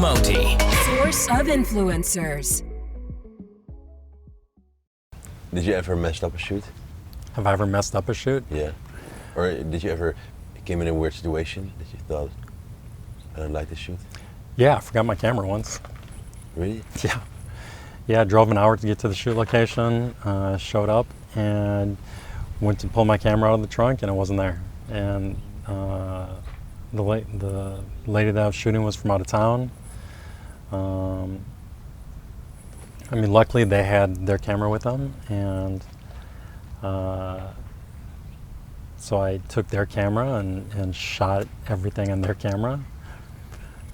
Moti. Source of influencers. Did you ever mess up a shoot? Have I ever messed up a shoot? Yeah. Or did you ever came in a weird situation that you thought, I don't like this shoot? Yeah, I forgot my camera once. Really? Yeah. Yeah, I drove an hour to get to the shoot location, showed up, and went to pull my camera out of the trunk, and it wasn't there. And the lady that I was shooting was from out of town. I mean, luckily they had their camera with them, and so I took their camera and shot everything on their camera,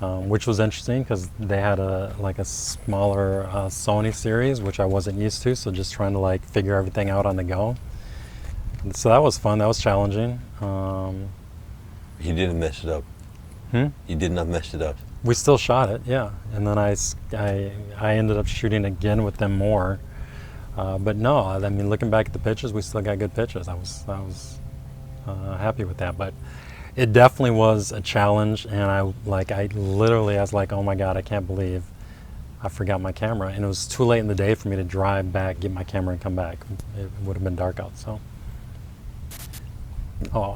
which was interesting because they had a smaller Sony series, which I wasn't used to. So just trying to figure everything out on the go. And so that was fun. That was challenging. You didn't mess it up. You did not mess it up. We still shot it, yeah. And then I ended up shooting again with them more. But no, I mean, looking back at the pictures, we still got good pictures. I was happy with that. But it definitely was a challenge, and I was like, oh my God, I can't believe I forgot my camera. And it was too late in the day for me to drive back, get my camera, and come back. It would have been dark out. So,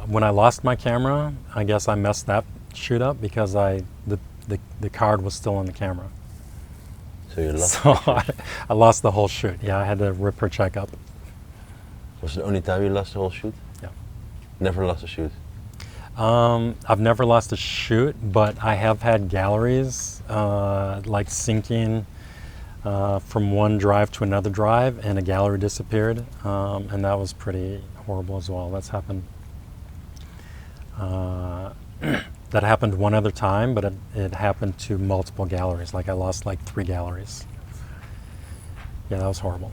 when I lost my camera, I guess I messed that shoot up because the card was still on the camera. So you lost. So I lost the whole shoot. Yeah, I had to rip her check up. Was it the only time you lost the whole shoot? Yeah. Never lost a shoot? I've never lost a shoot, but I have had galleries syncing from one drive to another drive, and a gallery disappeared, and that was pretty horrible as well. That's happened. That happened one other time, but it happened to multiple galleries. I lost 3 galleries. Yeah, that was horrible.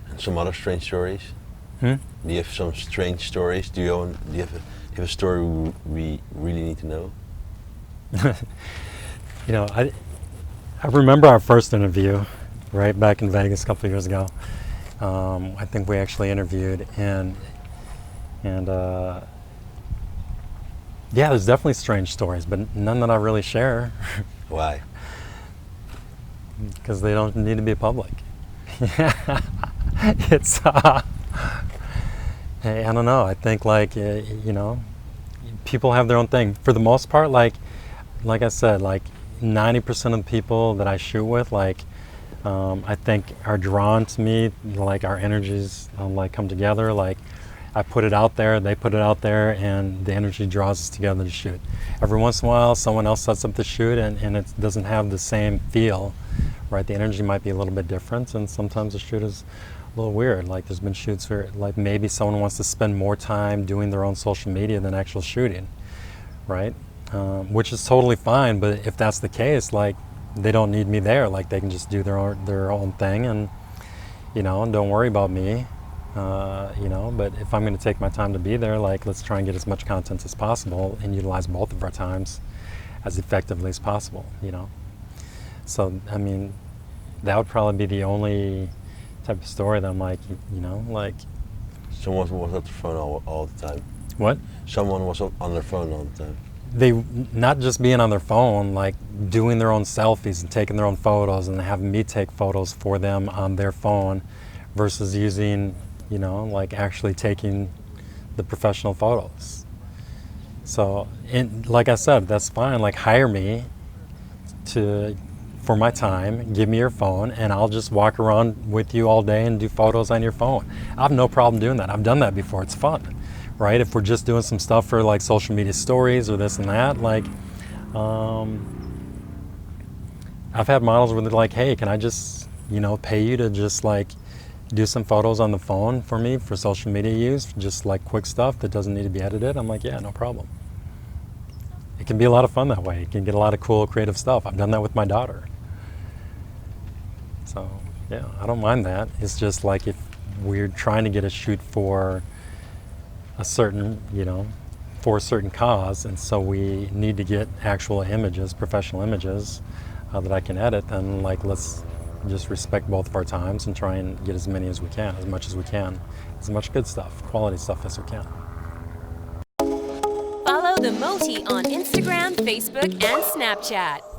And some other strange stories? Do you have some strange stories? Do you have a story we really need to know? I remember our first interview, right back in Vegas a couple of years ago. I think we actually interviewed, and yeah, there's definitely strange stories, but none that I really share. Why? Because they don't need to be public. It's hey, I don't know. I think people have their own thing. For the most part, like I said, 90% of the people that I shoot with, I think are drawn to me. Our energies come together. I put it out there, they put it out there, and the energy draws us together to shoot. Every once in a while, someone else sets up the shoot, and it doesn't have the same feel, right? The energy might be a little bit different, and sometimes the shoot is a little weird. There's been shoots where maybe someone wants to spend more time doing their own social media than actual shooting, right? Which is totally fine, but if that's the case, they don't need me there. They can just do their own thing, and and don't worry about me. But if I'm going to take my time to be there, let's try and get as much content as possible and utilize both of our times as effectively as possible, So, I mean, that would probably be the only type of story that I'm Someone was on their phone all the time. What? Someone was on their phone all the time. They, not just being on their phone, doing their own selfies and taking their own photos and having me take photos for them on their phone versus using actually taking the professional photos. So, like I said, that's fine. Hire me for my time, give me your phone, and I'll just walk around with you all day and do photos on your phone. I have no problem doing that. I've done that before. It's fun, right? If we're just doing some stuff for social media stories or this and that, I've had models where they're hey, can I just, pay you to just do some photos on the phone for me for social media use, just quick stuff that doesn't need to be edited? I'm yeah, no problem. It can be a lot of fun that way. You can get a lot of cool creative stuff. I've done that with my daughter. So yeah, I don't mind that. It's just if we're trying to get a shoot for a certain, for a certain cause, and so we need to get actual images, professional images that I can edit, then let's just respect both of our times and try and get as many as we can, as much as we can, as much good stuff, quality stuff as we can. Follow The Moti on Instagram, Facebook, and Snapchat.